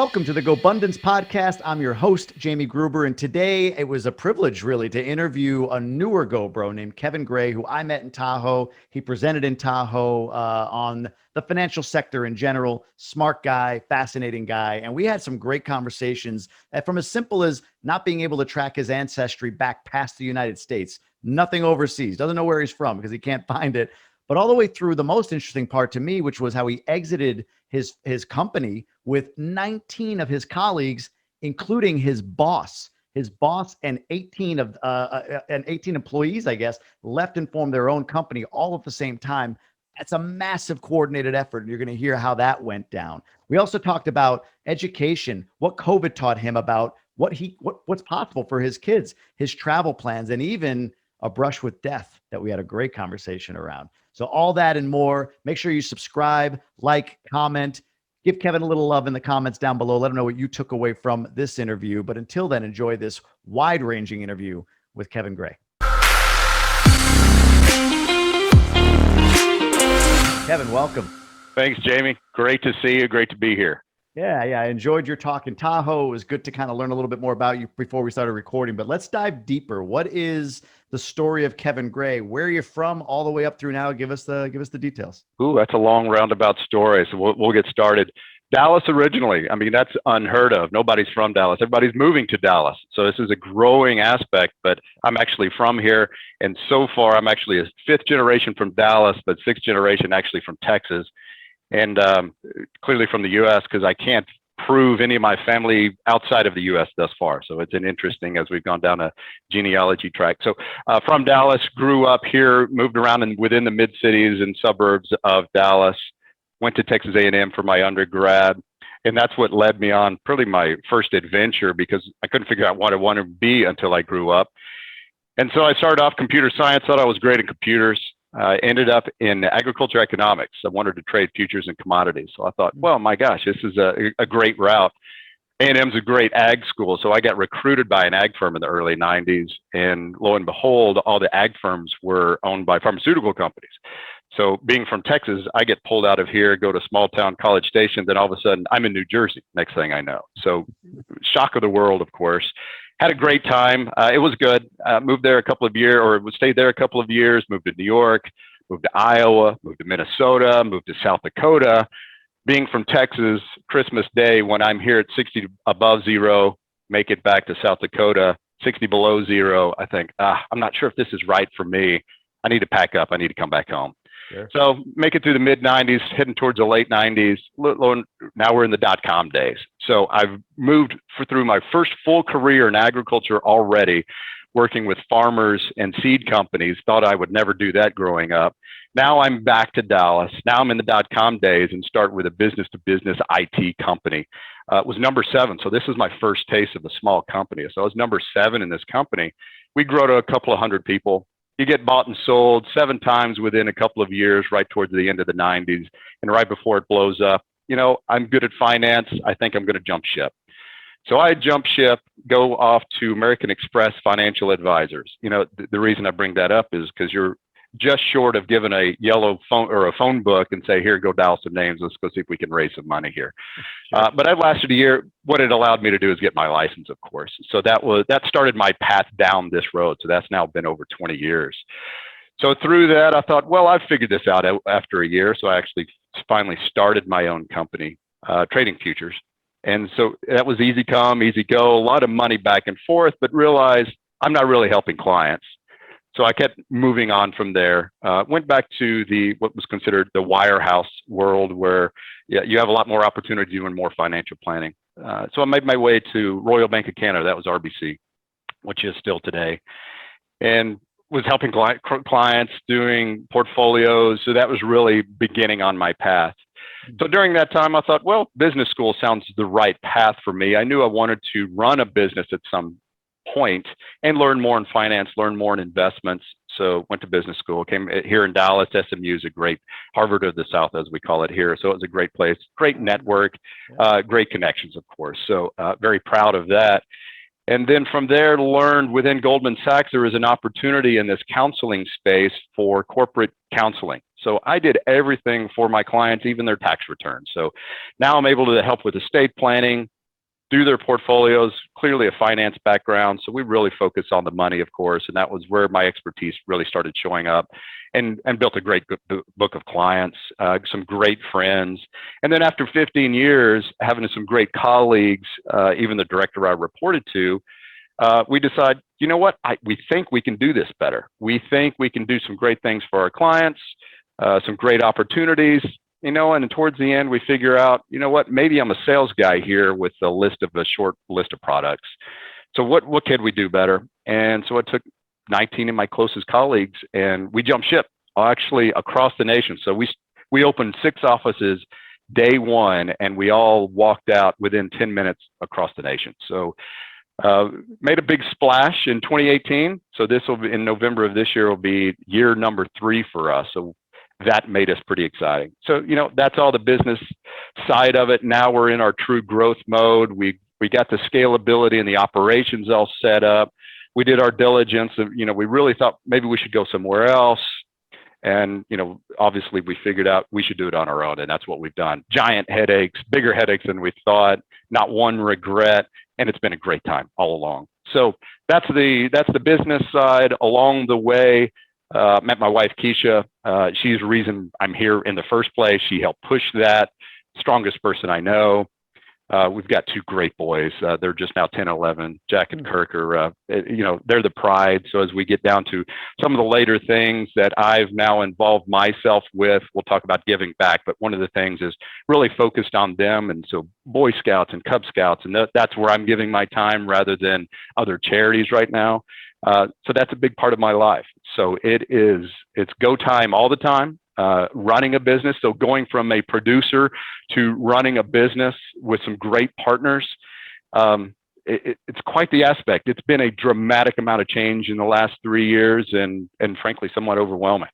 Welcome to the GoBundance Podcast. I'm your host, Jamie Gruber, and today it was a privilege, really, to interview a newer GoBro named Kevin Gray, who I met in Tahoe. He presented in Tahoe on the financial sector in general. Smart guy, fascinating guy, and we had some great conversations from as simple as not being able to track his ancestry back past the United States, nothing overseas, doesn't know where he's from because he can't find it, but all the way through the most interesting part to me, which was how he exited his company with 19 of his colleagues, including his boss and 18 employees, I guess, left and formed their own company all at the same time. That's a massive coordinated effort. And you're going to hear how that went down. We also talked about education, what COVID taught him about what's possible for his kids, his travel plans, and even a brush with death that we had a great conversation around. So all that and more, make sure you subscribe, like, comment, give Kevin a little love in the comments down below. Let him know what you took away from this interview. But until then, enjoy this wide-ranging interview with Kevin Gray. Kevin, welcome. Thanks, Jamie. Great to see you. Great to be here. Yeah. I enjoyed your talk in Tahoe. It was good to kind of learn a little bit more about you before we started recording, but let's dive deeper. What is the story of Kevin Gray? Where are you from all the way up through now? Give us the details. Ooh, that's a long roundabout story. So we'll get started. Dallas originally. I mean, that's unheard of. Nobody's from Dallas. Everybody's moving to Dallas. So this is a growing aspect, but I'm actually from here. And so far, I'm actually a fifth generation from Dallas, but sixth generation actually from Texas. And clearly from the U.S. because I can't prove any of my family outside of the U.S. thus far. So it's an interesting as we've gone down a genealogy track. So from Dallas, grew up here, moved around within the mid-cities and suburbs of Dallas, went to Texas A&M for my undergrad. And that's what led me on probably my first adventure because I couldn't figure out what I wanted to be until I grew up. And so I started off computer science, thought I was great at computers. Ended up in agriculture economics. I wanted to trade futures and commodities. So I thought, well, my gosh, this is a great route. A&M's a great ag school. So I got recruited by an ag firm in the early 90s. And lo and behold, all the ag firms were owned by pharmaceutical companies. So being from Texas, I get pulled out of here, go to small town College Station. Then all of a sudden I'm in New Jersey. Next thing I know. So shock of the world, of course. Had a great time. It was good. Moved there a couple of years, or stayed there a couple of years, moved to New York, moved to Iowa, moved to Minnesota, moved to South Dakota. Being from Texas, Christmas Day, when I'm here at 60 above zero, make it back to South Dakota, 60 below zero, I think, I'm not sure if this is right for me. I need to pack up. I need to come back home. Sure. So make it through the mid 90s, heading towards the late 90s. Now we're in the dot-com days. So I've moved through my first full career in agriculture already, working with farmers and seed companies. Thought I would never do that growing up. Now I'm back to Dallas. Now I'm in the dot-com days and start with a business-to-business IT company. It was number 7. So this is my first taste of a small company. So I was number 7 in this company. We grow to a couple of hundred people. You get bought and sold 7 times within a couple of years, right towards the end of the 90s. And right before it blows up, you know, I'm good at finance. I think I'm going to jump ship. So I jump ship, go off to American Express Financial Advisors. You know, the reason I bring that up is because you're just short of giving a yellow phone or a phone book and say, here, go dial some names. Let's go see if we can raise some money here. Sure. But I lasted a year. What it allowed me to do is get my license, of course. So that started my path down this road. So that's now been over 20 years. So through that, I thought, well, I've figured this out after a year. So I actually finally started my own company, trading futures. And so that was easy come, easy go, a lot of money back and forth, but realized I'm not really helping clients. So I kept moving on from there, went back to what was considered the wirehouse world where you have a lot more opportunity doing more financial planning. So I made my way to Royal Bank of Canada, that was RBC, which is still today, and was helping clients doing portfolios. So that was really beginning on my path. So during that time, I thought, well, business school sounds the right path for me. I knew I wanted to run a business at some point and learn more in finance, learn more in investments. So went to business school, came here in Dallas. SMU is a great Harvard of the South, as we call it here. So it was a great place, great network, great connections, of course. So very proud of that. And then from there, learned within Goldman Sachs, there was an opportunity in this counseling space for corporate counseling. So I did everything for my clients, even their tax returns. So now I'm able to help with estate planning, do their portfolios, clearly a finance background. So we really focus on the money, of course, and that was where my expertise really started showing up, and built a great book of clients, some great friends. And then after 15 years, having some great colleagues, even the director I reported to, we decide, you know what, we think we can do this better. We think we can do some great things for our clients, some great opportunities. And towards the end, we figure out, you know what, maybe I'm a sales guy here with a short list of products. So what can we do better? And so I took 19 of my closest colleagues and we jumped ship, actually across the nation. So we opened 6 offices day one, and we all walked out within 10 minutes across the nation. So made a big splash in 2018. So this will be in November of this year, will be year number 3 for us. So that made us pretty exciting. So, that's all the business side of it. Now we're in our true growth mode. We got the scalability and the operations all set up. We did our diligence of, we really thought maybe we should go somewhere else. And, obviously we figured out we should do it on our own, and that's what we've done. Giant headaches, bigger headaches than we thought, not one regret. And it's been a great time all along. So that's the business side. Along the way, met my wife, Keisha. She's the reason I'm here in the first place. She helped push that. Strongest person I know. We've got 2 great boys. They're just now 10, 11. Jack and Kirk are, they're the pride. So as we get down to some of the later things that I've now involved myself with, we'll talk about giving back. But one of the things is really focused on them. And so Boy Scouts and Cub Scouts, and that's where I'm giving my time rather than other charities right now. So that's a big part of my life. So it's go time all the time. Running a business. So going from a producer to running a business with some great partners, it's quite the aspect. It's been a dramatic amount of change in the last 3 years, and frankly, somewhat overwhelming.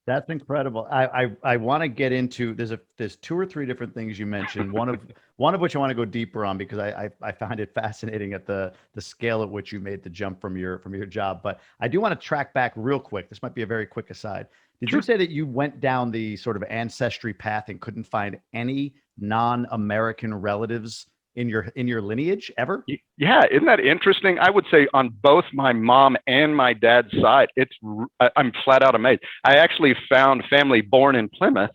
That's incredible. I want to get into, there's 2 or 3 different things you mentioned. One of which I want to go deeper on, because I found it fascinating at the scale at which you made the jump from your job. But I do want to track back real quick. This might be a very quick aside. Did you say that you went down the sort of ancestry path and couldn't find any non-American relatives in your lineage ever? Yeah, isn't that interesting? I would say on both my mom and my dad's side, I'm flat out amazed. I actually found family born in Plymouth,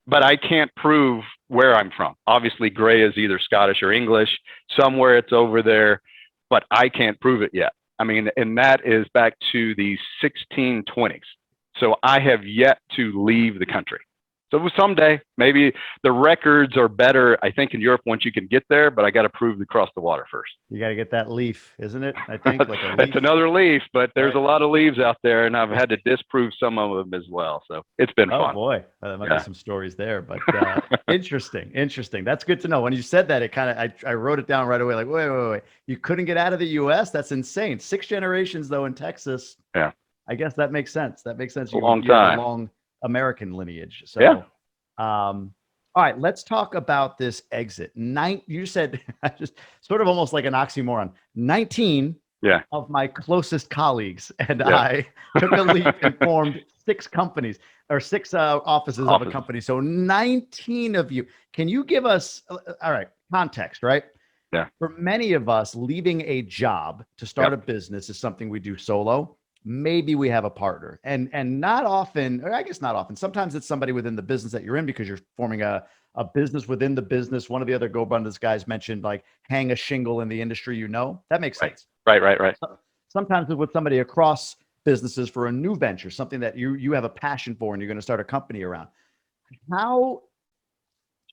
but I can't prove where I'm from. Obviously, Gray is either Scottish or English. Somewhere it's over there, but I can't prove it yet. I mean, and that is back to the 1620s. So I have yet to leave the country. So someday, maybe the records are better, I think, in Europe once you can get there, but I got to prove to cross the water first. You got to get that leaf, isn't it? I think like a leaf. It's another leaf, but there's a lot of leaves out there, and I've had to disprove some of them as well. So it's been fun. Oh boy, there might be some stories there, but interesting. That's good to know. When you said that, it kind of, I wrote it down right away. Like, wait. You couldn't get out of the U.S.? That's insane. 6 generations though in Texas. Yeah. I guess that makes sense. You long have time. a long American lineage. So, yeah. All right, let's talk about this exit. You said, just sort of almost like an oxymoron, 19 of my closest colleagues and I took a leap and formed 6 companies, or 6 offices of a company. So 19 of you. Can you give us, all right, context, right? Yeah. For many of us, leaving a job to start a business is something we do solo. Maybe we have a partner, and not often, or I guess not often. Sometimes it's somebody within the business that you're in, because you're forming a business within the business. One of the other GoBundance guys mentioned like hang a shingle in the industry. That makes sense. Right. Sometimes it's with somebody across businesses for a new venture, something that you have a passion for and you're going to start a company around. How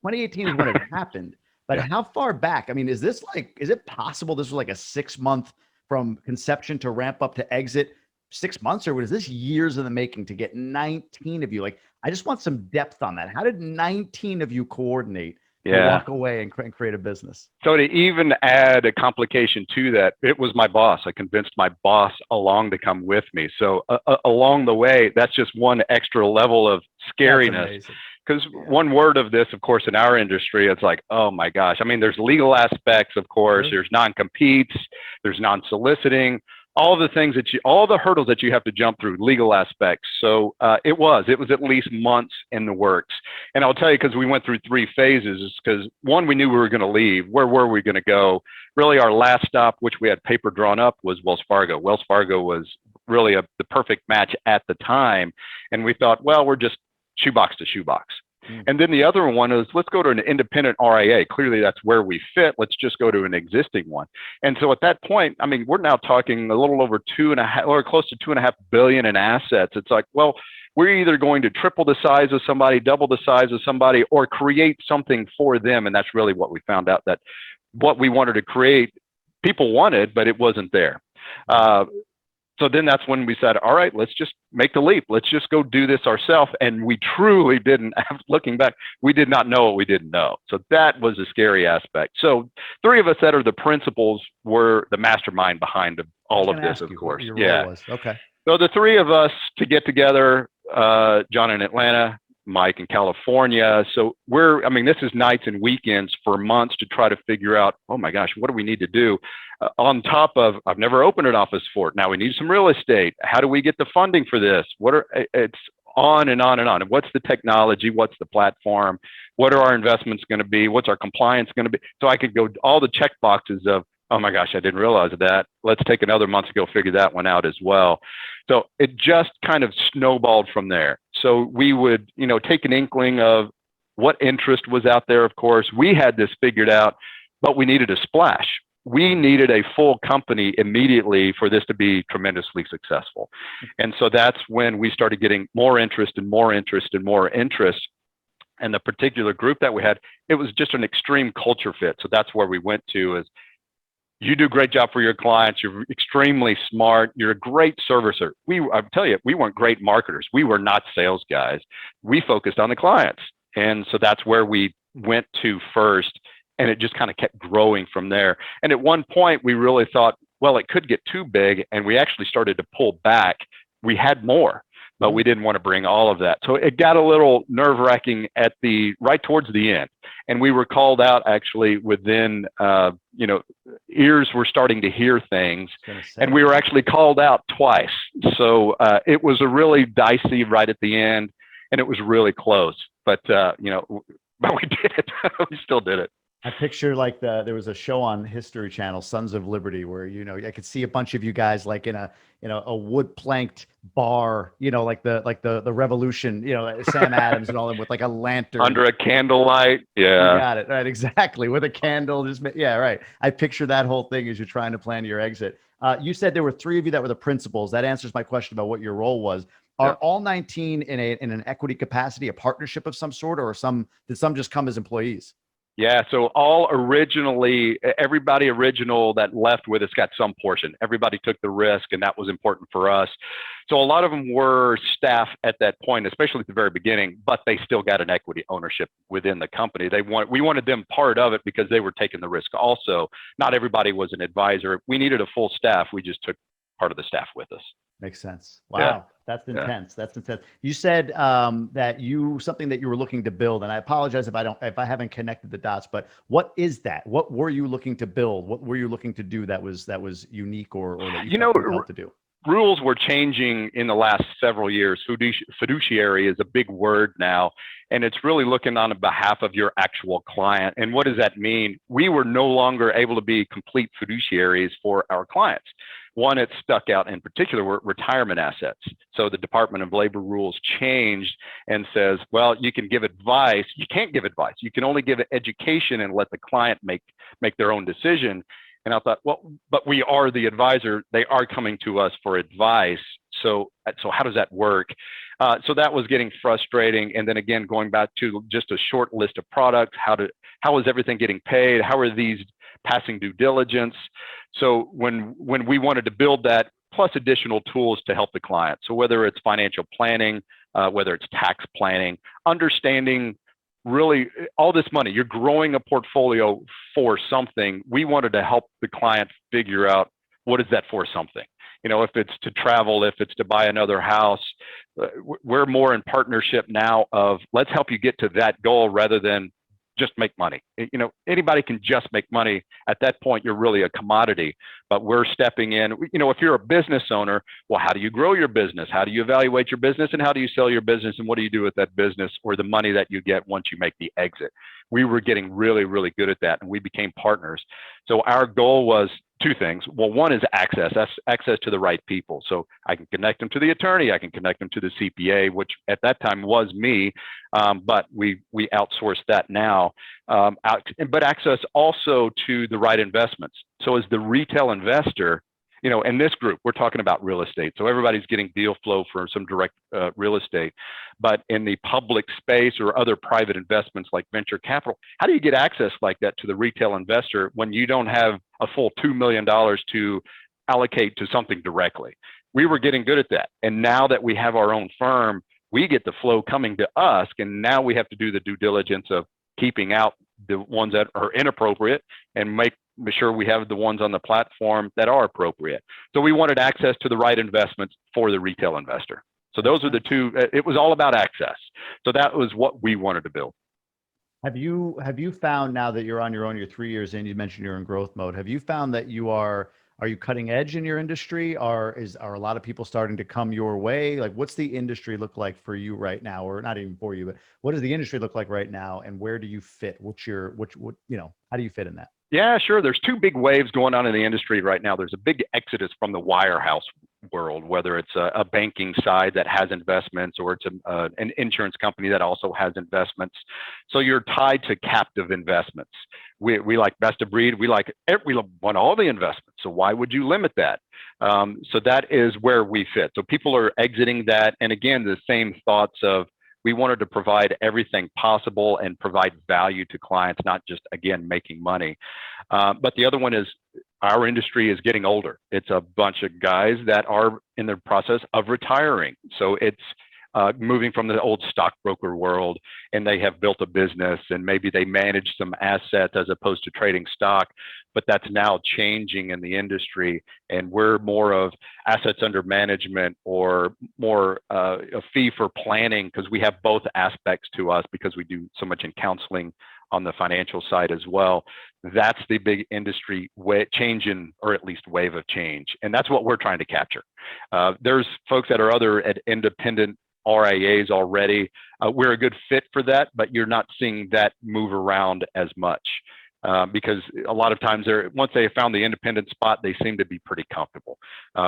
2018 is when it happened, but how far back? I mean, is it possible this was like a 6-month from conception to ramp up to exit? 6 months, or was this years in the making to get 19 of you? Like, I just want some depth on that. How did 19 of you coordinate to walk away and create a business? So to even add a complication to that, it was my boss. I convinced my boss along to come with me. So along the way, that's just one extra level of scariness, Because one word of this, of course, in our industry, it's like, oh my gosh. I mean, there's legal aspects, of course. Sure. There's non-competes. There's non-soliciting. All the things all the hurdles that you have to jump through, legal aspects. So it was at least months in the works. And I'll tell you, because we went through 3 phases, because one, we knew we were going to leave. Where were we going to go? Really, our last stop, which we had paper drawn up, was Wells Fargo. Wells Fargo was really the perfect match at the time. And we thought, well, we're just shoebox to shoebox. And then the other one is, let's go to an independent RIA. Clearly, that's where we fit. Let's just go to an existing one. And so at that point, I mean, we're now talking a little over 2.5 or close to 2.5 billion in assets. It's like, well, we're either going to triple the size of somebody, double the size of somebody, or create something for them. And that's really what we found out, that what we wanted to create, people wanted, but it wasn't there. So then that's when we said, all right, let's just make the leap. Let's just go do this ourselves. And we truly didn't, looking back, we did not know what we didn't know. So that was a scary aspect. So 3 of us that are the principals were the mastermind behind all of this, of course. Yeah. Okay. So the 3 of us to get together, John in Atlanta, Mike in California. So this is nights and weekends for months to try to figure out, oh my gosh, what do we need to do? On top of, I've never opened an office for it. Now we need some real estate. How do we get the funding for this? It's on and on and on. And what's the technology? What's the platform? What are our investments going to be? What's our compliance going to be? So I could go all the check boxes of, oh my gosh, I didn't realize that. Let's take another month to go figure that one out as well. So it just kind of snowballed from there. So we would, take an inkling of what interest was out there. Of course, we had this figured out, but we needed a splash. We needed a full company immediately for this to be tremendously successful. And so that's when we started getting more interest and more interest and more interest. And the particular group that we had, it was just an extreme culture fit. So that's where we went to, is you do a great job for your clients. You're extremely smart. You're a great servicer. I tell you, we weren't great marketers. We were not sales guys. We focused on the clients. And so that's where we went to first. And it just kind of kept growing from there. And at one point, we really thought, well, it could get too big. And we actually started to pull back. We had more, but we didn't want to bring all of that. So it got a little nerve-wracking right towards the end. And we were called out actually within, ears were starting to hear things. And we were actually called out twice. So it was a really dicey right at the end. And it was really close. But, but we did it. We still did it. I picture like there was a show on History Channel, Sons of Liberty, where I could see a bunch of you guys like in a wood planked bar, like the Revolution, Sam Adams and all them with like a lantern under a candlelight. Yeah, you got it right, exactly, with a candle. Right. I picture that whole thing as you're trying to plan your exit. You said there were 3 of you that were the principals. That answers my question about what your role was. Are all 19 in an equity capacity, a partnership of some sort, or did some just come as employees? Yeah, so everybody original that left with us got some portion. Everybody took the risk, and that was important for us. So a lot of them were staff at that point, especially at the very beginning, but they still got an equity ownership within the company. We wanted them part of it because they were taking the risk also. Not everybody was an advisor. We needed a full staff. We just took part of the staff with us. Makes sense. Wow. Yeah. That's intense. Yeah. That's intense. You said that something that you were looking to build, and I apologize if I haven't connected the dots, but what is that? What were you looking to build? What were you looking to do that was unique or that you felt to do? Rules were changing in the last several years. Fiduciary is a big word now, and it's really looking on behalf of your actual client. And what does that mean? We were no longer able to be complete fiduciaries for our clients. One, it stuck out in particular were retirement assets. So the Department of Labor rules changed and says, well, you can give advice. You can't give advice. You can only give education and let the client make their own decision. And I thought, well, but we are the advisor. They are coming to us for advice. So how does that work? So that was getting frustrating. And then again, going back to just a short list of products, how is everything getting paid? How are these passing due diligence? So when we wanted to build that, plus additional tools to help the client. So whether it's financial planning, whether it's tax planning, understanding really all this money, you're growing a portfolio for something. We wanted to help the client figure out what is that for something. if it's to travel, if it's to buy another house, we're more in partnership now of let's help you get to that goal rather than just make money. Anybody can just make money. At that point, you're really a commodity, but we're stepping in. If you're a business owner, well, how do you grow your business? How do you evaluate your business? And how do you sell your business? And what do you do with that business or the money that you get once you make the exit? We were getting really, really good at that, and we became partners. So our goal was two things. Well, one is access. That's access to the right people. So I can connect them to the attorney. I can connect them to the CPA, which at that time was me, but we outsourced that now. But access also to the right investments. So as the retail investor, in this group, we're talking about real estate. So everybody's getting deal flow for some direct real estate. But in the public space or other private investments like venture capital, how do you get access like that to the retail investor when you don't have a full $2 million to allocate to something directly? We were getting good at that. And now that we have our own firm, we get the flow coming to us. And now we have to do the due diligence of keeping out the ones that are inappropriate and make sure we have the ones on the platform that are appropriate. So we wanted access to the right investments for the retail investor. So those are the two. It was all about access. So that was what we wanted to build. Have you found, now that you're on your own, you're 3 years in, you mentioned you're in growth mode. Have you found that are you cutting edge in your industry? Are a lot of people starting to come your way? Like, what's the industry look like for you right now? Or not even for you, but what does the industry look like right now? And where do you fit? How do you fit in that? Yeah, sure. There's two big waves going on in the industry right now. There's a big exodus from the wirehouse world, whether it's a banking side that has investments or it's an insurance company that also has investments. So you're tied to captive investments. We like best of breed. We want all the investments. So why would you limit that? So that is where we fit. So people are exiting that. And again, the same thoughts of, we wanted to provide everything possible and provide value to clients, not just, again, making money. But the other one is our industry is getting older. It's a bunch of guys that are in the process of retiring. So it's moving from the old stockbroker world, and they have built a business and maybe they manage some assets as opposed to trading stock, but that's now changing in the industry. And we're more of assets under management or more a fee for planning, because we have both aspects to us because we do so much in counseling on the financial side as well. That's the big industry change or at least wave of change. And that's what we're trying to capture. There's folks that are other independent RIAs already. We're a good fit for that, but you're not seeing that move around as much because a lot of times once they found the independent spot, they seem to be pretty comfortable.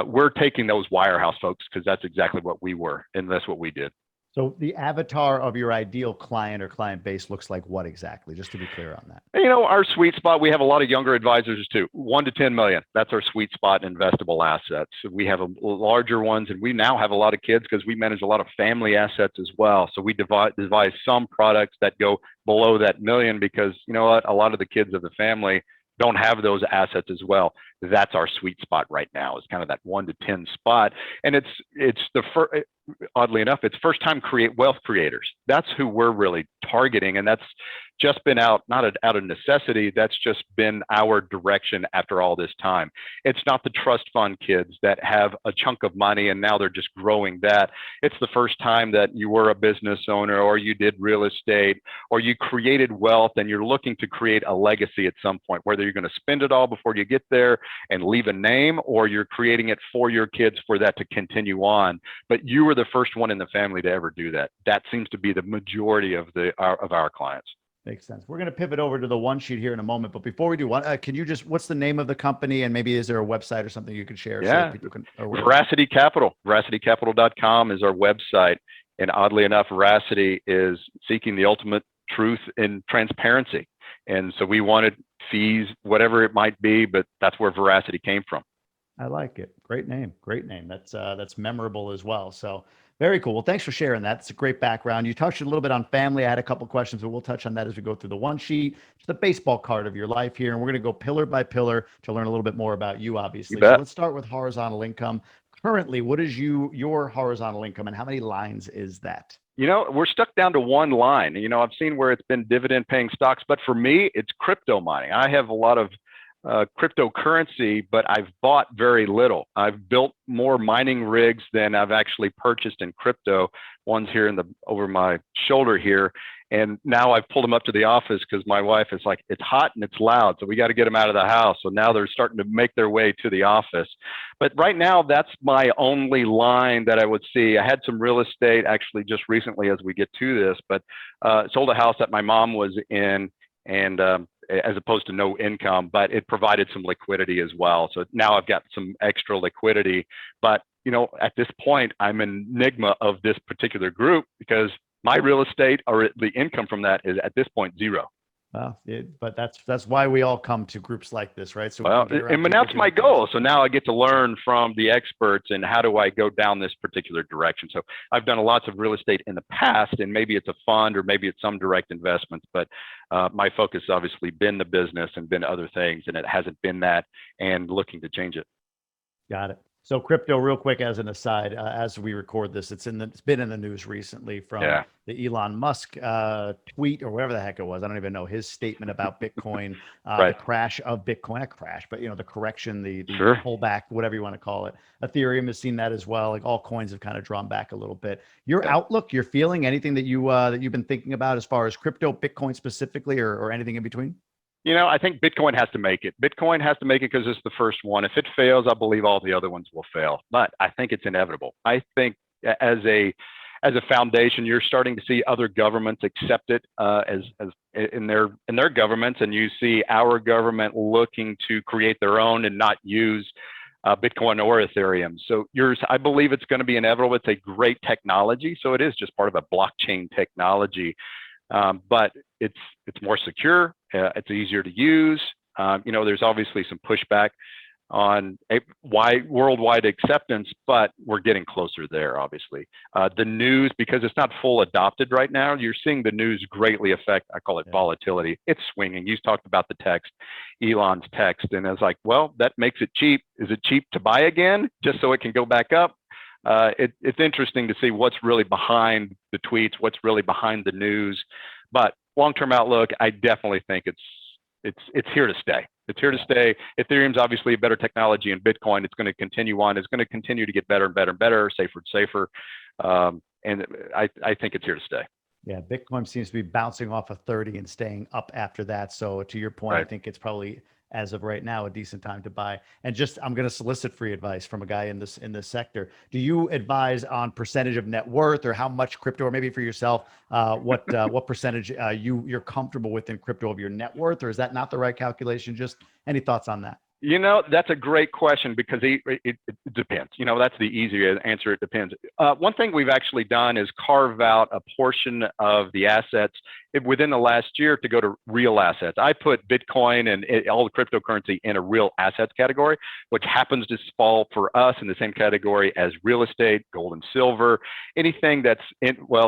We're taking those wirehouse folks because that's exactly what we were, and that's what we did. So the avatar of your ideal client or client base looks like what exactly, just to be clear on that? Our sweet spot, we have a lot of younger advisors too, 1 to 10 million. That's our sweet spot in investable assets. We have larger ones, and we now have a lot of kids because we manage a lot of family assets as well. So we devise some products that go below that million because, you know what, a lot of the kids of the family don't have those assets as well. That's our sweet spot right now, is kind of that 1 to 10 spot. And it's oddly enough, it's first time wealth creators. That's who we're really targeting. And that's just been not out of necessity. That's just been our direction after all this time. It's not the trust fund kids that have a chunk of money and now they're just growing that. It's the first time that you were a business owner or you did real estate or you created wealth and you're looking to create a legacy at some point, whether you're going to spend it all before you get there and leave a name, or you're creating it for your kids for that to continue on. But you were the first one in the family to ever do that. That seems to be the majority of our clients. Makes sense. We're going to pivot over to the one sheet here in a moment. But before we do, can you what's the name of the company? And maybe is there a website or something you can share? Yeah. So people can, Veracity Capital. VeracityCapital.com is our website. And oddly enough, Veracity is seeking the ultimate truth and transparency. And so we wanted fees, whatever it might be, but that's where Veracity came from. I like it. Great name. Great name. That's memorable as well. So very cool. Well, thanks for sharing that. It's a great background. You touched a little bit on family. I had a couple of questions, but we'll touch on that as we go through the one sheet. It's the baseball card of your life here. And we're going to go pillar by pillar to learn a little bit more about you, obviously. So let's start with horizontal income. Currently, what is your horizontal income and how many lines is that? We're stuck down to one line. I've seen where it's been dividend paying stocks, but for me, it's crypto mining. I have a lot of cryptocurrency, but I've bought very little. I've built more mining rigs than I've actually purchased in crypto. One's here over my shoulder here. And now I've pulled them up to the office because my wife is like, it's hot and it's loud, so we got to get them out of the house. So now they're starting to make their way to the office. But right now, that's my only line that I would see. I had some real estate actually just recently as we get to this, but sold a house that my mom was in, and as opposed to no income, but it provided some liquidity as well. So now I've got some extra liquidity. But at this point, I'm an enigma of this particular group because my real estate or the income from that is at this point zero. Well, but that's why we all come to groups like this, right? So and that's my goal. So now I get to learn from the experts and how do I go down this particular direction. So I've done lots of real estate in the past, and maybe it's a fund or maybe it's some direct investments, but my focus has obviously been the business and been other things, and it hasn't been that, and looking to change it. Got it. So crypto, real quick, as an aside, as we record this, it's been in the news recently from the Elon Musk tweet or whatever the heck it was. I don't even know his statement about Bitcoin, the crash of Bitcoin, not crash, but the correction, the pullback, whatever you want to call it. Ethereum has seen that as well. Like all coins have kind of drawn back a little bit. Your outlook, your feeling, anything that you've been thinking about as far as crypto, Bitcoin specifically, or anything in between? I think Bitcoin has to make it. Bitcoin has to make it because it's the first one. If it fails, I believe all the other ones will fail. But I think it's inevitable. I think as a foundation, you're starting to see other governments accept it as in their governments, and you see our government looking to create their own and not use Bitcoin or Ethereum. So I believe it's going to be inevitable. It's a great technology, so it is just part of a blockchain technology. But it's more secure. It's easier to use. There's obviously some pushback on worldwide acceptance, but we're getting closer there, obviously. The news, because it's not full adopted right now, you're seeing the news greatly affect, I call it volatility. It's swinging. You talked about the text, Elon's text, and it's like, well, that makes it cheap. Is it cheap to buy again just so it can go back up? It's interesting to see what's really behind the tweets, what's really behind the news. But long-term outlook, I definitely think it's here to stay. It's here to stay. Ethereum's obviously a better technology, and Bitcoin, it's going to continue on. It's going to continue to get better and better and better, safer and safer. And I think it's here to stay. Yeah, Bitcoin seems to be bouncing off of 30 and staying up after that. So to your point, I think it's probably, as of right now, a decent time to buy. And I'm going to solicit free advice from a guy in this sector. Do you advise on percentage of net worth, or how much crypto, or maybe for yourself, what percentage you're comfortable with in crypto of your net worth, or is that not the right calculation? Just any thoughts on that? That's a great question because it depends. That's the easier answer. It depends. One thing we've actually done is carve out a portion of the assets within the last year to go to real assets. I put Bitcoin and all the cryptocurrency in a real assets category, which happens to fall for us in the same category as real estate, gold and silver, anything that's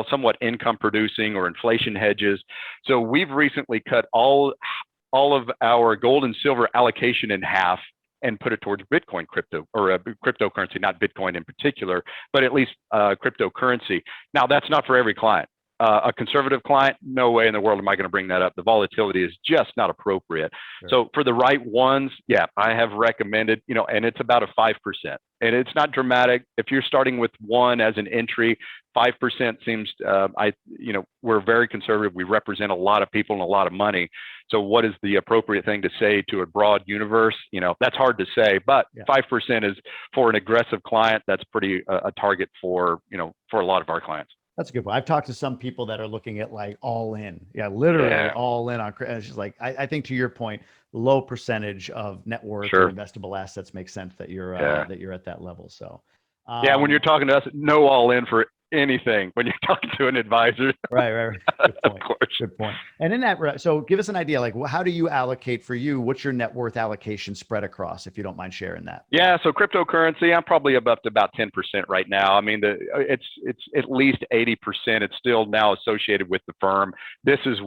somewhat income producing or inflation hedges. So we've recently cut all of our gold and silver allocation in half and put it towards Bitcoin crypto, or cryptocurrency, not Bitcoin in particular, but at least cryptocurrency. Now, that's not for every client. A conservative client, no way in the world am I going to bring that up. The volatility is just not appropriate. Sure. So for the right ones, I have recommended, and it's about a 5%. And it's not dramatic. If you're starting with one as an entry, 5% seems, we're very conservative. We represent a lot of people and a lot of money. So what is the appropriate thing to say to a broad universe? That's hard to say, but 5% is for an aggressive client. That's pretty a target for a lot of our clients. That's a good one. I've talked to some people that are looking at like all in. Literally all in on. It's just like, I think to your point, low percentage of net worth or investable assets makes sense that you're at that level. So when you're talking to us, no all in for anything when you're talking to an advisor. Right. Good point. Of course. Good point. And in that, so give us an idea, like how do you allocate for you? What's your net worth allocation spread across, if you don't mind sharing that? Yeah. So cryptocurrency, I'm probably up to about 10% right now. I mean, it's at least 80%. It's still now associated with the firm. This is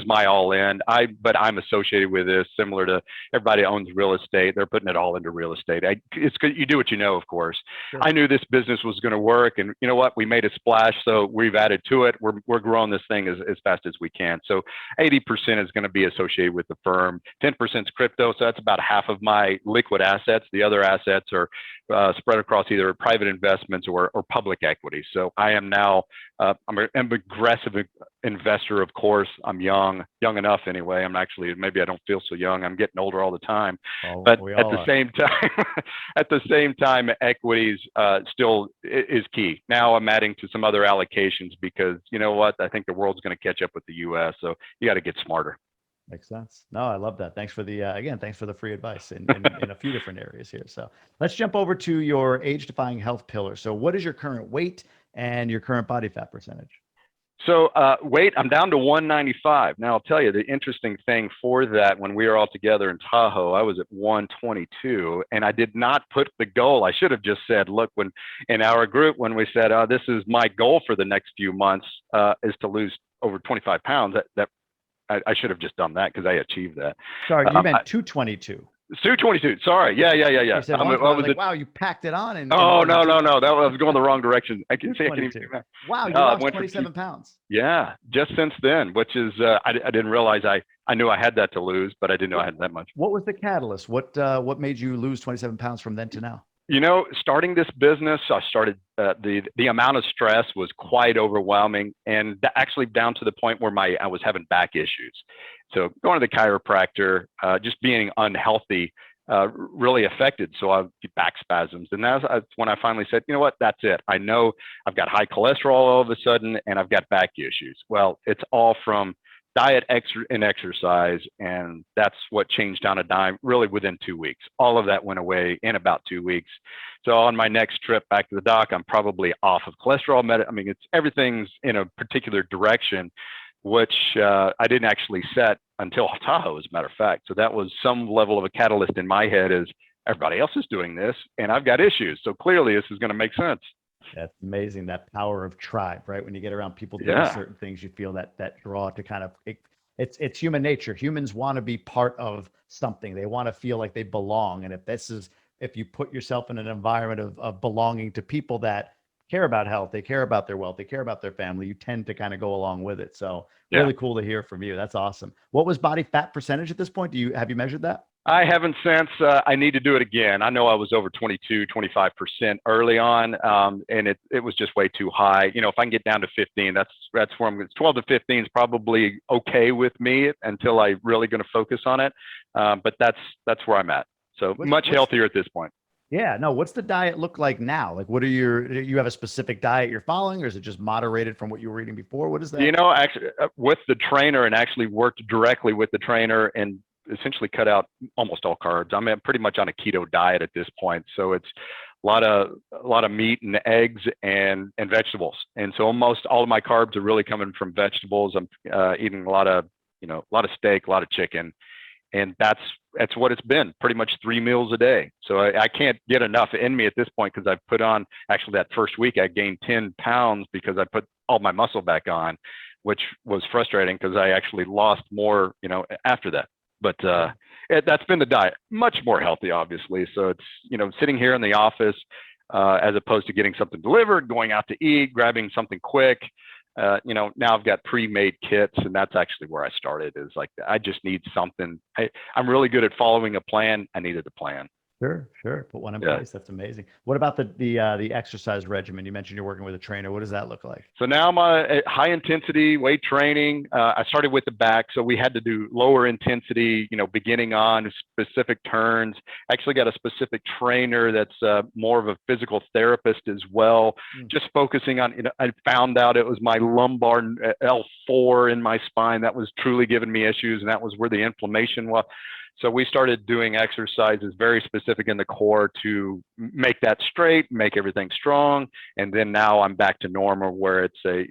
my all in. But I'm associated with this, similar to everybody owns real estate. They're putting it all into real estate. It's good. You do what you know, of course. Sure. I knew this business was going to work, and you know what? We made made a splash, so we've added to it. We're growing this thing as fast as we can. So 80% is going to be associated with the firm. 10% is crypto, so that's about half of my liquid assets. The other assets are spread across either private investments or public equity. So I am now I'm an aggressive investor. Of course, I'm young enough anyway. I'm actually, maybe I don't feel so young. I'm getting older all the time. But at the same time, equities still is key. Now I'm adding to some other allocations because you know what? I think the world's going to catch up with the U.S. So you got to get smarter. Makes sense. No, I love that. Thanks for the, again, thanks for the free advice in a few different areas here. So let's jump over to your age-defying health pillar. So what is your current weight and your current body fat percentage? So weight, I'm down to 195. Now I'll tell you the interesting thing for that, when we were all together in Tahoe, I was at 122 and I did not put the goal. I should have just said, look, when in our group, when we said, this is my goal for the next few months is to lose over 25 pounds, I should have just done that because I achieved that. Sorry, you meant 222. 222. Sorry. Yeah. You said wow, you packed it on. No. That was going the wrong direction. I can even do that. Wow, you lost 27 pounds. Yeah, just since then, which is, I didn't realize I knew I had that to lose, but I didn't know I had that much. What was the catalyst? What made you lose 27 pounds from then to now? You know, starting this business, I started, the amount of stress was quite overwhelming, and actually down to the point where I was having back issues. So going to the chiropractor, just being unhealthy, really affected. So I get back spasms. And that's when I finally said, you know what, that's it. I know I've got high cholesterol all of a sudden, and I've got back issues. Well, it's all from diet and exercise, and that's what changed on a dime really within 2 weeks. All of that went away in about 2 weeks. So on my next trip back to the doc, I'm probably off of cholesterol everything's in a particular direction, which I didn't actually set until Tahoe, as a matter of fact. So that was some level of a catalyst in my head, is everybody else is doing this and I've got issues. So clearly this is going to make sense. That's amazing. That power of tribe, right? When you get around people doing certain things, you feel that draw to kind of, it's human nature. Humans want to be part of something. They want to feel like they belong. And if you put yourself in an environment of belonging to people that care about health, they care about their wealth, they care about their family, you tend to kind of go along with it. So really cool to hear from you. That's awesome. What was body fat percentage at this point? Have you measured that? I haven't since. I need to do it again. I know I was over 25% early on, and it was just way too high. You know, if I can get down to 15, that's where I'm going. 12 to 15 is probably okay with me until I really going to focus on it. But that's where I'm at. So much healthier at this point. Yeah, no. What's the diet look like now? Like, do you have a specific diet you're following, or is it just moderated from what you were eating before? What is that? You know, actually, with the trainer, and actually worked directly with the trainer and essentially cut out almost all carbs. I'm pretty much on a keto diet at this point. So it's a lot of meat and eggs and vegetables. And so almost all of my carbs are really coming from vegetables. I'm eating a lot of steak, a lot of chicken. And that's what it's been, pretty much 3 meals a day. So I can't get enough in me at this point, because I've put on, actually that first week I gained 10 pounds because I put all my muscle back on, which was frustrating because I actually lost more, after that. But that's been the diet. Much more healthy, obviously. So it's, sitting here in the office as opposed to getting something delivered, going out to eat, grabbing something quick. Now I've got pre-made kits, and that's actually where I started, is like, I just need something. I'm really good at following a plan. I needed a plan. Sure. Put one in place. That's amazing. What about the exercise regimen? You mentioned you're working with a trainer. What does that look like? So now I'm high intensity weight training. I started with the back, so we had to do lower intensity, beginning on specific turns. Actually got a specific trainer that's more of a physical therapist as well, just focusing on, I found out it was my lumbar L4 in my spine that was truly giving me issues, and that was where the inflammation was. So we started doing exercises very specific in the core to make that straight, make everything strong. And then now I'm back to normal, where it's a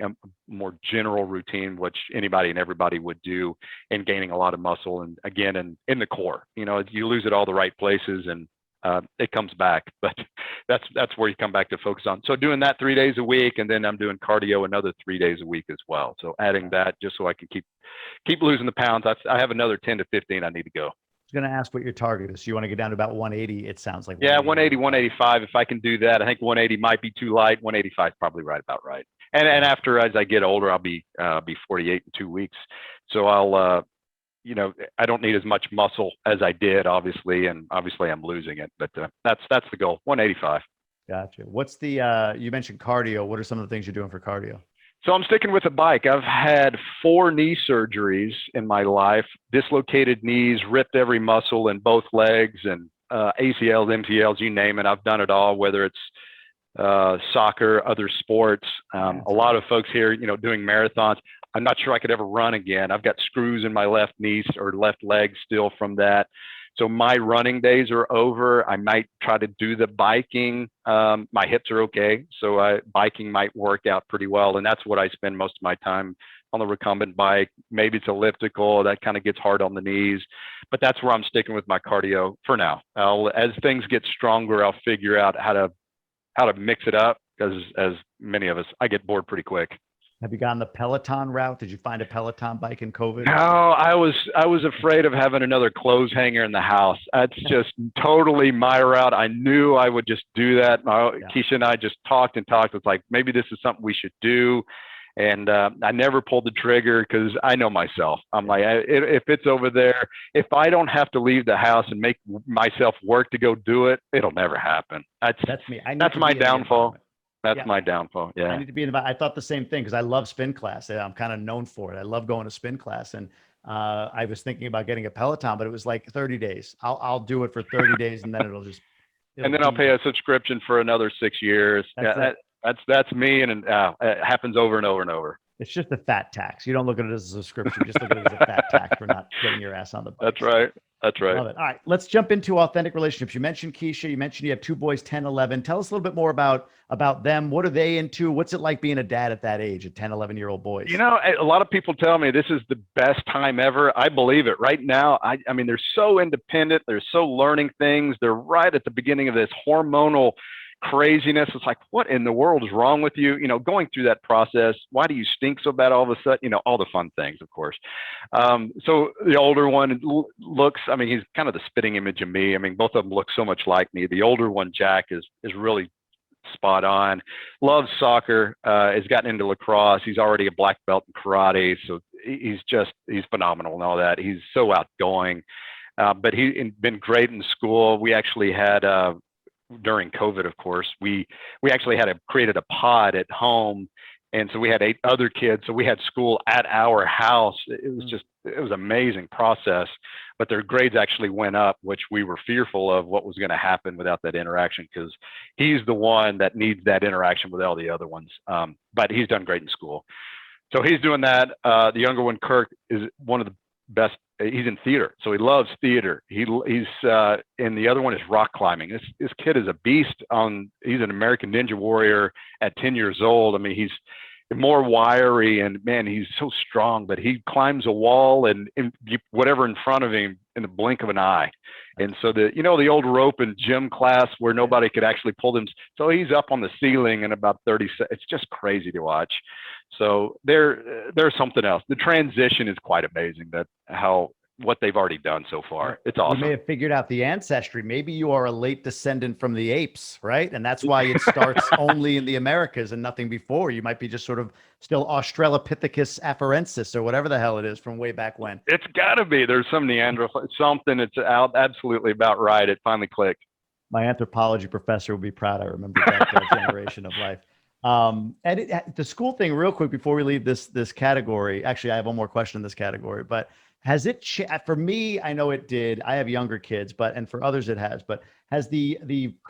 more general routine, which anybody and everybody would do, and gaining a lot of muscle. And again, in the core, you lose it all the right places, and it comes back. But that's where you come back to focus on. So doing that 3 days a week, and then I'm doing cardio another 3 days a week as well. So adding that just so I can keep losing the pounds. I have another 10 to 15 I need to go. was going to ask what your target is. So you want to get down to about 180. It sounds like. Yeah, 180, 185. If I can do that, I think 180 might be too light. 185 is probably about right. And after, as I get older, I'll be 48 in 2 weeks. So I'll, I don't need as much muscle as I did, obviously, and obviously I'm losing it. But that's the goal, 185. Gotcha. What's the, you mentioned cardio. What are some of the things you're doing for cardio? So I'm sticking with a bike. I've had 4 knee surgeries in my life, dislocated knees, ripped every muscle in both legs, and ACLs, MCLs, you name it. I've done it all, whether it's soccer, other sports. A lot of folks here, doing marathons. I'm not sure I could ever run again. I've got screws in my left knee or left leg still from that. So my running days are over. I might try to do the biking. My hips are okay. So biking might work out pretty well. And that's what I spend most of my time on, the recumbent bike. Maybe it's elliptical. That kind of gets hard on the knees. But that's where I'm sticking with my cardio for now. As things get stronger, I'll figure out how to mix it up, because as many of us, I get bored pretty quick. Have you gone the Peloton route? Did you find a Peloton bike in COVID? No, I was afraid of having another clothes hanger in the house. That's just totally my route. I knew I would just do that. Keisha and I just talked. It's like, maybe this is something we should do. And I never pulled the trigger because I know myself. I'm like, if it's over there, if I don't have to leave the house and make myself work to go do it, it'll never happen. That's me. That's my downfall. That's my downfall. Yeah. I need to be in the, I thought the same thing because I love spin class. I'm kind of known for it. I love going to spin class. And I was thinking about getting a Peloton, but it was like 30 days. I'll do it for 30 days and then it'll then I'll pay a subscription for another 6 years. That's me. And it happens over and over and over. It's just a fat tax. You don't look at it as a subscription. You just look at it as a fat tax for not getting your ass on the bike. That's right. That's right. Love it. All right. Let's jump into authentic relationships. You mentioned Keisha. You mentioned you have 2 boys, 10, 11. Tell us a little bit more about them. What are they into? What's it like being a dad at that age, at 10, 11-year-old boys? A lot of people tell me this is the best time ever. I believe it. Right now, I mean, they're so independent. They're so learning things. They're right at the beginning of this hormonal craziness. It's like, what in the world is wrong with you? Going through that process. Why do you stink so bad all of a sudden? All the fun things, of course. So the older one looks, I mean, he's kind of the spitting image of me. I mean, both of them look so much like me. The older one, Jack, is really spot on. Loves soccer, has gotten into lacrosse. He's already a black belt in karate. So he's phenomenal and all that. He's so outgoing, but he's been great in school. We actually had, during COVID, of course, we actually created a pod at home. And so we had 8 other kids. So we had school at our house. It was an amazing process, but their grades actually went up, which we were fearful of what was going to happen without that interaction, because he's the one that needs that interaction with all the other ones. But he's done great in school. So he's doing that. The younger one, Kirk, is one of the best. He's in theater, so he loves theater. He's and the other one is rock climbing. This kid is a beast. He's an American Ninja Warrior at 10 years old. I mean, he's more wiry, and man, he's so strong. But he climbs a wall and whatever in front of him in the blink of an eye. And so the old rope in gym class where nobody could actually pull them. So he's up on the ceiling in about 30 seconds. It's just crazy to watch. So there's something else. The transition is quite amazing, what they've already done so far. It's awesome. You may have figured out the ancestry. Maybe you are a late descendant from the apes, right? And that's why it starts only in the Americas and nothing before. You might be just sort of still Australopithecus afarensis or whatever the hell it is from way back when. It's got to be. There's some Neanderthal, something. It's absolutely about right. It finally clicked. My anthropology professor would be proud. I remember that generation of life. And the school thing, real quick, before we leave this category. Actually, I have one more question in this category, but has it for me? I know it did. I have younger kids, and for others it has. But has the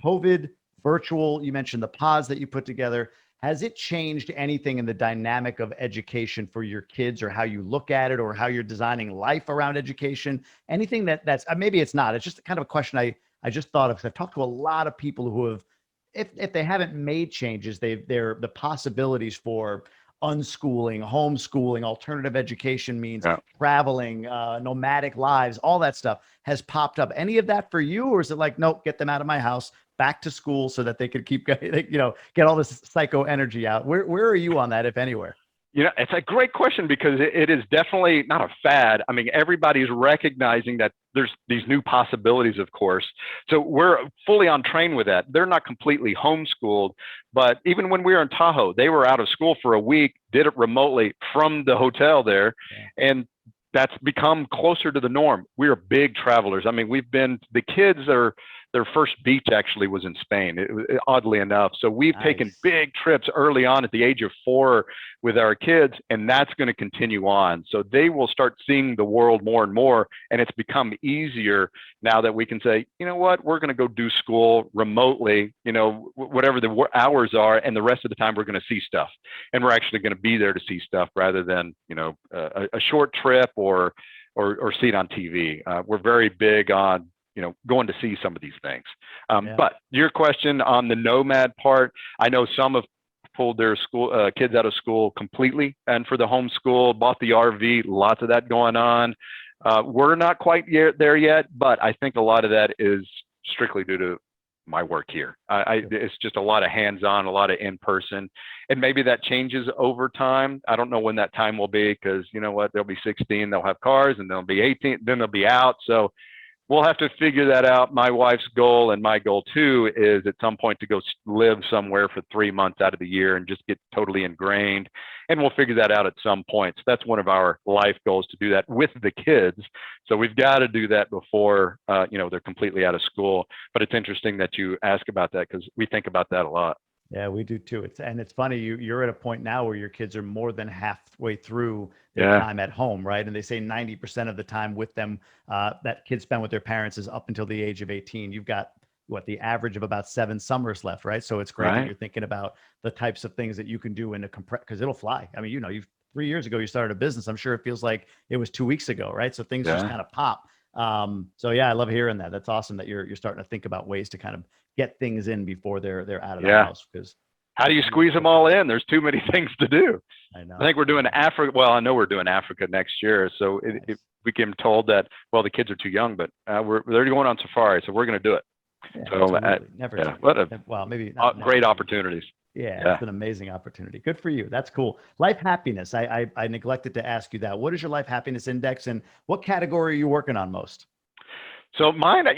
COVID virtual? You mentioned the pods that you put together. Has it changed anything in the dynamic of education for your kids, or how you look at it, or how you're designing life around education? Anything that's maybe it's not. It's just kind of a question I just thought of, because I've talked to a lot of people who have, if they haven't made changes, the possibilities for unschooling, homeschooling, alternative education means, traveling, nomadic lives, all that stuff has popped up. Any of that for you? Or is it like, nope, get them out of my house, back to school so that they could keep, get all this psycho energy out? Where are you on that, if anywhere? It's a great question because it is definitely not a fad. I mean, everybody's recognizing that there's these new possibilities, of course. So we're fully on train with that. They're not completely homeschooled, but even when we were in Tahoe, they were out of school for a week, did it remotely from the hotel there. Yeah. And that's become closer to the norm. We are big travelers. I mean, the kids are, their first beach actually was in Spain, oddly enough. So we've taken big trips early on at the age of 4 with our kids, and that's going to continue on. So they will start seeing the world more and more, and it's become easier now that we can say, you know what, we're going to go do school remotely, whatever the hours are, and the rest of the time we're going to see stuff. And we're actually going to be there to see stuff rather than, a short trip or see it on TV. We're very big on going to see some of these things. But your question on the nomad part, I know some have pulled their school kids out of school completely, and for the homeschool, bought the RV, lots of that going on. We're not quite there yet, but I think a lot of that is strictly due to my work here. It's just a lot of hands-on, a lot of in-person, and maybe that changes over time. I don't know when that time will be, because you know what, they'll be 16, they'll have cars, and they'll be 18, then they'll be out. So we'll have to figure that out. My wife's goal and my goal too is at some point to go live somewhere for 3 months out of the year and just get totally ingrained. And we'll figure that out at some point. So that's one of our life goals, to do that with the kids. So we've got to do that before, they're completely out of school. But it's interesting that you ask about that, because we think about that a lot. Yeah, we do too. It's funny. You're at a point now where your kids are more than halfway through their time at home, right? And they say 90% of the time with them that kids spend with their parents is up until the age of 18. You've got the average of about 7 summers left, right? So it's great that you're thinking about the types of things that you can do in a because it'll fly. I mean, you've 3 years ago you started a business. I'm sure it feels like it was 2 weeks ago, right? So things just kind of pop. So yeah, I love hearing that. That's awesome that you're starting to think about ways to kind of get things in before they're out of the house. Because how do you squeeze them all in? There's too many things to do. I know. I think we're doing Africa. Well, I know we're doing Africa next year. So if we get told that, well, the kids are too young, but they're going on safari, so we're going to do it. Yeah, so well, maybe not great opportunities. Yeah, it's an amazing opportunity. Good for you. That's cool. Life happiness. I neglected to ask you that. What is your life happiness index, and what category are you working on most? So mine,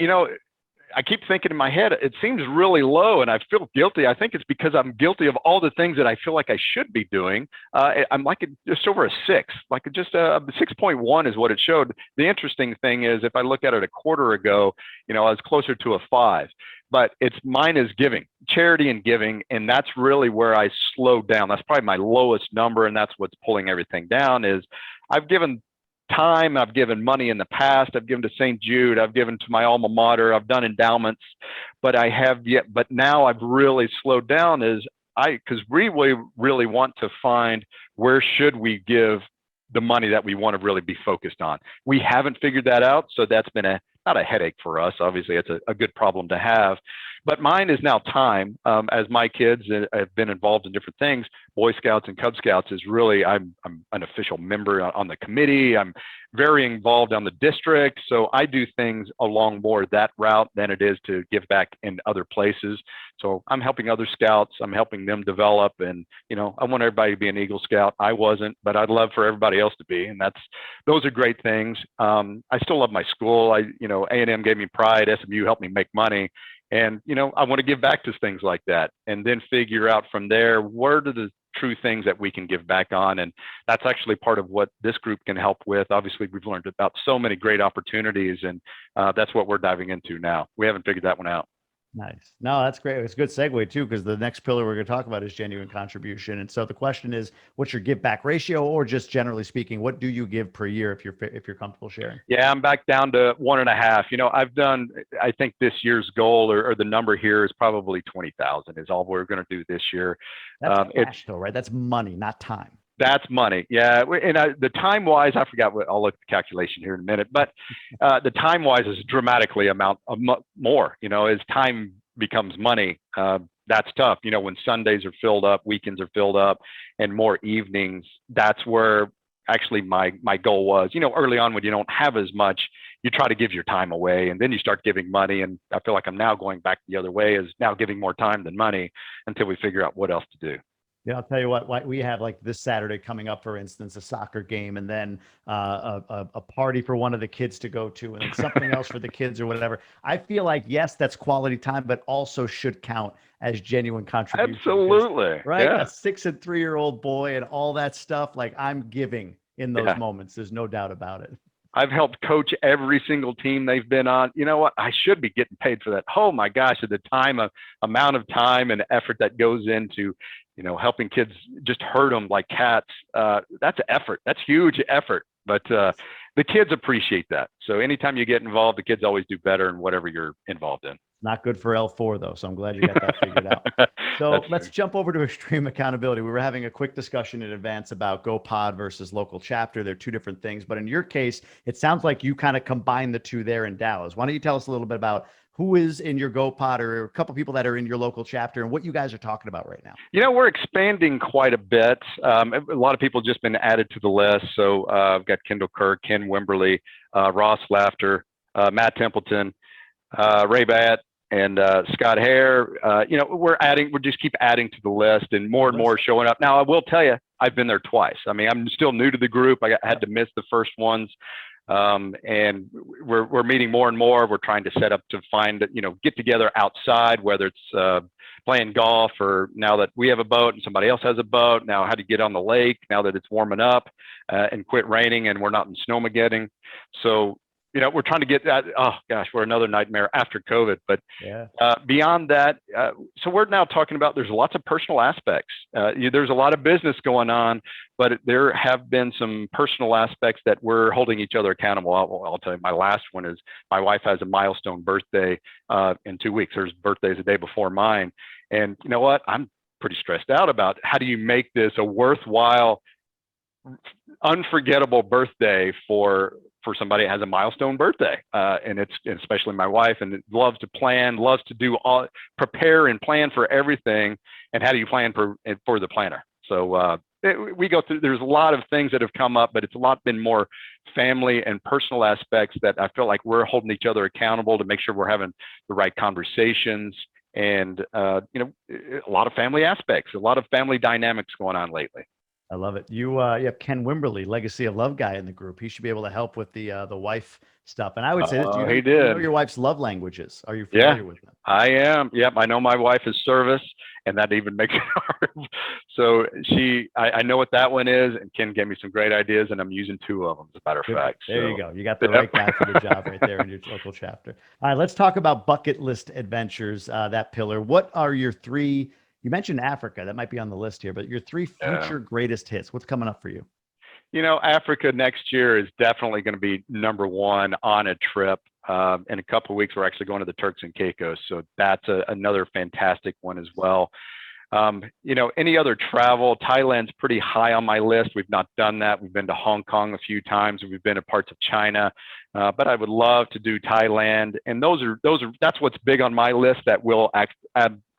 I keep thinking in my head, it seems really low, and I feel guilty. I think it's because I'm guilty of all the things that I feel like I should be doing. I'm like just over a 6, like just a 6.1 is what it showed. The interesting thing is, if I look at it a quarter ago, I was closer to a 5. But mine is giving, charity and giving, and that's really where I slowed down. That's probably my lowest number, and that's what's pulling everything down. Is I've given time, I've given money in the past, I've given to St. Jude, I've given to my alma mater, I've done endowments, but now I've really slowed down, because we really want to find where should we give the money that we want to really be focused on. We haven't figured that out, so that's been not a headache for us. Obviously, it's a good problem to have. But mine is now time. As my kids have been involved in different things, Boy Scouts and Cub Scouts is really, I'm an official member on the committee. I'm very involved on the district. So I do things along more that route than it is to give back in other places. So I'm helping other scouts. I'm helping them develop. And, I want everybody to be an Eagle Scout. I wasn't, but I'd love for everybody else to be. And those are great things. I still love my school. A&M gave me pride. SMU helped me make money. And, I want to give back to things like that, and then figure out from there, what are the true things that we can give back on. And that's actually part of what this group can help with. Obviously, we've learned about so many great opportunities, and that's what we're diving into now. We haven't figured that one out. Nice. No, that's great. It's a good segue too, because the next pillar we're going to talk about is genuine contribution. And so the question is, what's your give back ratio, or just generally speaking, what do you give per year if you're comfortable sharing? Yeah, I'm back down to 1.5. I've done, I think this year's goal or the number here is probably 20,000 is all we're going to do this year. That's cash though, right? That's money, not time. That's money. Yeah. And the time wise, I forgot I'll look at the calculation here in a minute, but the time wise is dramatically more, as time becomes money. That's tough. When Sundays are filled up, weekends are filled up, and more evenings, that's where actually my goal was. Early on, when you don't have as much, you try to give your time away, and then you start giving money. And I feel like I'm now going back the other way, is now giving more time than money until we figure out what else to do. Yeah, I'll tell you what, we have like this Saturday coming up, for instance, a soccer game, and then a party for one of the kids to go to, and then something else for the kids or whatever. I feel like, yes, that's quality time, but also should count as genuine contribution because, Absolutely. right, a Yeah. 6 and 3-year-old boy and all that stuff, like I'm giving in those Yeah. moments. There's no doubt about it. I've helped coach every single team they've been on. You know what? I should be getting paid for that. Oh my gosh, the amount of time and effort that goes into, helping kids just herd them like cats. That's effort. That's huge effort. But the kids appreciate that. So anytime you get involved, the kids always do better in whatever you're involved in. Not good for L4 though, so I'm glad you got that figured out. So That's let's true. jump over to extreme accountability. We were having a quick discussion in advance about GoPod versus local chapter. They're two different things, but in your case, it sounds like you kind of combine the two there in Dallas. Why don't you tell us a little bit about who is in your GoPod or a couple people that are in your local chapter and what you guys are talking about right now? We're expanding quite a bit. A lot of people just been added to the list. So I've got Kendall Kirk, Ken Wimberly, Ross Laughter, Matt Templeton, Ray Batt, and Scott Hare. We're just keep adding to the list and more showing up. Now, I will tell you, I've been there twice. I mean, I'm still new to the group. Had to miss the first ones. And we're meeting more and more. We're trying to set up to find, get together outside, whether it's playing golf or now that we have a boat and somebody else has a boat. Now, how to get on the lake now that it's warming up and quit raining and we're not in snowmageddon. So, we're trying to get that. Oh gosh, we're another nightmare after COVID. But Yeah. beyond that, so we're now talking about there's lots of personal aspects. There's a lot of business going on, but there have been some personal aspects that we're holding each other accountable. I'll tell you, my last one is my wife has a milestone birthday in 2 weeks. Her birthday is the day before mine. And you know what? I'm pretty stressed out about how do you make this a worthwhile, unforgettable birthday for somebody that has a milestone birthday, and it's especially my wife, and it loves to plan, loves to prepare and plan for everything. And how do you plan for the planner? So we go through. There's a lot of things that have come up, but it's a lot been more family and personal aspects that I feel like we're holding each other accountable to make sure we're having the right conversations. And a lot of family aspects, a lot of family dynamics going on lately. I love it. You have Ken Wimberly, Legacy of Love guy in the group. He should be able to help with the wife stuff. And I would say this: do He you know did. your wife's love languages? Are you familiar with them? I am. Yep. I know my wife is service, and that even makes it hard. So I know what that one is, and Ken gave me some great ideas, and I'm using 2 of them, as a matter of fact. There you go. You got the right guy for the job right there in your local chapter. All right, let's talk about bucket list adventures, that pillar. What are your 3, you mentioned Africa, that might be on the list here, but your 3 future greatest hits, what's coming up for you? Africa next year is definitely going to be number 1 on a trip. In a couple of weeks, we're actually going to the Turks and Caicos. So that's another fantastic one as well. Any other travel, Thailand's pretty high on my list. We've not done that. We've been to Hong Kong a few times. We've been to parts of China, but I would love to do Thailand. And that's what's big on my list that will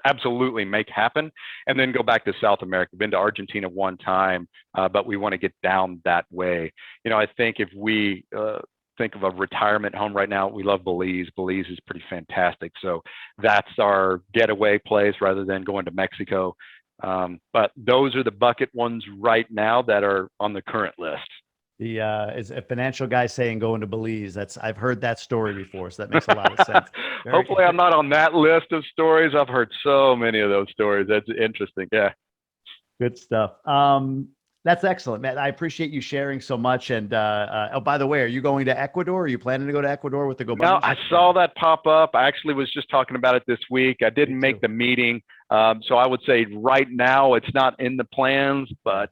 absolutely make happen. And then go back to South America. Been to Argentina one time, but we want to get down that way. I think if we think of a retirement home right now, we love Belize. Belize is pretty fantastic. So that's our getaway place rather than going to Mexico. But those are the bucket ones right now that are on the current list. Is a financial guy saying going to Belize. I've heard that story before, so that makes a lot of sense. Hopefully I'm not on that list of stories. I've heard so many of those stories. That's interesting. Yeah. Good stuff. That's excellent, Matt. I appreciate you sharing so much. And by the way, are you going to Ecuador? Are you planning to go to Ecuador with the GoBundance? No, I saw that pop up. I actually was just talking about it this week. I didn't make the meeting. So I would say right now it's not in the plans, but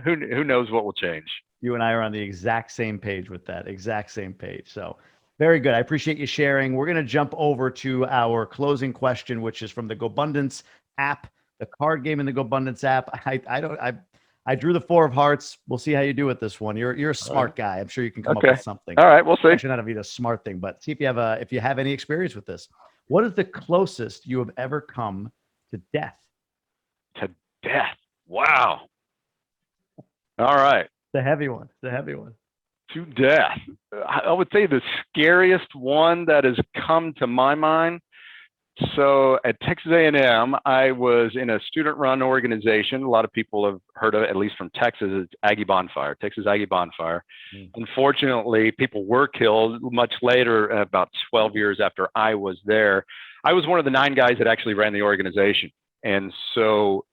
who knows what will change. You and I are on the exact same page with that, exact same page. So very good. I appreciate you sharing. We're going to jump over to our closing question, which is from the GoBundance app, the card game in the GoBundance app. I drew the 4 of hearts. We'll see how you do with this one. You're a smart guy. I'm sure you can come up with something. All right, we'll see. Actually, not a smart thing, but see if you have any experience with this. What is the closest you have ever come to death? To death. Wow. All right. It's a heavy one. To death. I would say the scariest one that has come to my mind So at Texas A&M, I was in a student-run organization. A lot of people have heard of it, at least from Texas. It's Aggie Bonfire, Texas Aggie Bonfire. Unfortunately, people were killed much later, about 12 years after I was there. I was one of the 9 guys that actually ran the organization. And so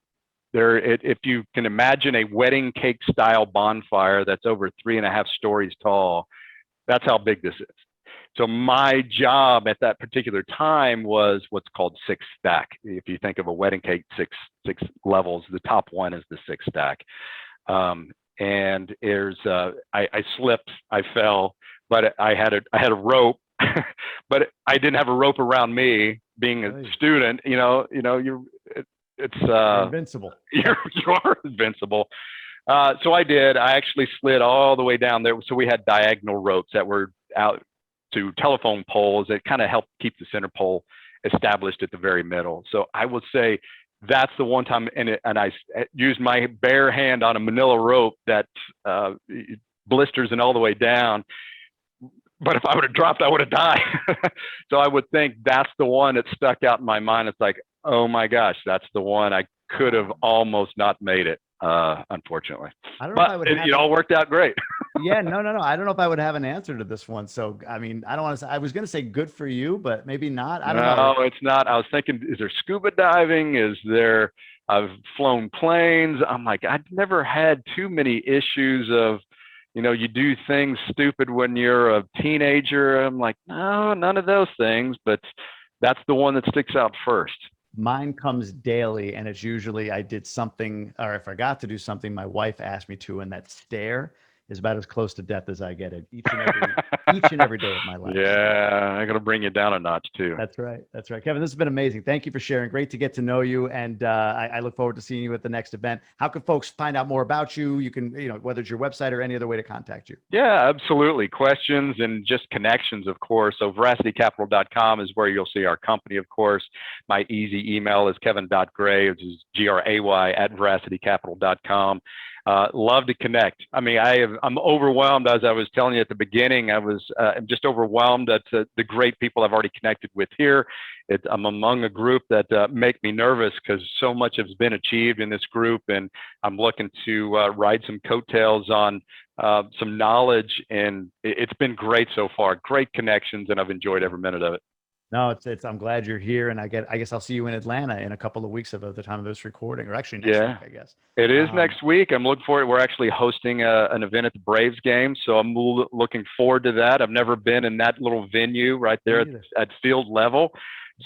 if you can imagine a wedding cake style bonfire that's over 3.5 stories tall, that's how big this is. So my job at that particular time was what's called 6 stack. If you think of a wedding cake, six levels, the top one is the 6 stack. And I slipped, I fell, but I had a rope, but I didn't have a rope around me. Being a student, you're invincible. You are invincible. So I did. I actually slid all the way down there. So we had diagonal ropes that were out to telephone poles that kind of helped keep the center pole established at the very middle. So I would say that's the one time, and I used my bare hand on a manila rope that blisters and all the way down. But if I would have dropped, I would have died. So I would think that's the one that stuck out in my mind. It's like, oh my gosh, that's the one. I could have almost not made it, unfortunately. I don't know if I would have it all worked out great. Yeah, no. I don't know if I would have an answer to this one. So, I mean, I don't want to say, I was going to say good for you, but maybe not. I don't know. No, it's not. I was thinking, is there scuba diving? I've flown planes. I'm like, I've never had too many issues of, you do things stupid when you're a teenager. I'm like, no, none of those things, but that's the one that sticks out first. Mine comes daily, and it's usually I did something, or I forgot to do something my wife asked me to, and that stare is about as close to death as I get it each and every day of my life. Yeah, I'm going to bring you down a notch too. That's right. Kevin, this has been amazing. Thank you for sharing. Great to get to know you. And I look forward to seeing you at the next event. How can folks find out more about you? You can, whether it's your website or any other way to contact you. Yeah, absolutely. Questions and just connections, of course. So veracitycapital.com is where you'll see our company, of course. My easy email is kevin.gray, which is GRAY at veracitycapital.com. Love to connect. I mean, I'm overwhelmed, as I was telling you at the beginning. I'm just overwhelmed at the great people I've already connected with here. I'm among a group that make me nervous because so much has been achieved in this group, and I'm looking to ride some coattails on some knowledge, and it's been great so far. Great connections, and I've enjoyed every minute of it. No, I'm glad you're here, and I guess I'll see you in Atlanta in a couple of weeks of the time of this recording, or actually next week, I guess. It is next week. I'm looking forward. We're actually hosting an event at the Braves game, so I'm looking forward to that. I've never been in that little venue right there at field level,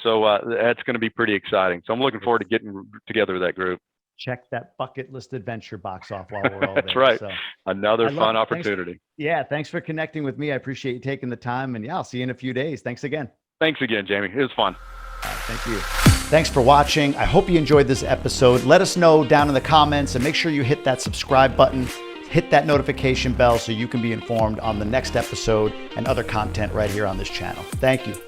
so that's going to be pretty exciting. So I'm looking forward to getting together with that group. Check that bucket list adventure box off while we're all there. That's right. So, another fun opportunity. Thanks for connecting with me. I appreciate you taking the time, and I'll see you in a few days. Thanks again. Thanks again, Jamie. It was fun. Thank you. Thanks for watching. I hope you enjoyed this episode. Let us know down in the comments, and make sure you hit that subscribe button, hit that notification bell so you can be informed on the next episode and other content right here on this channel. Thank you.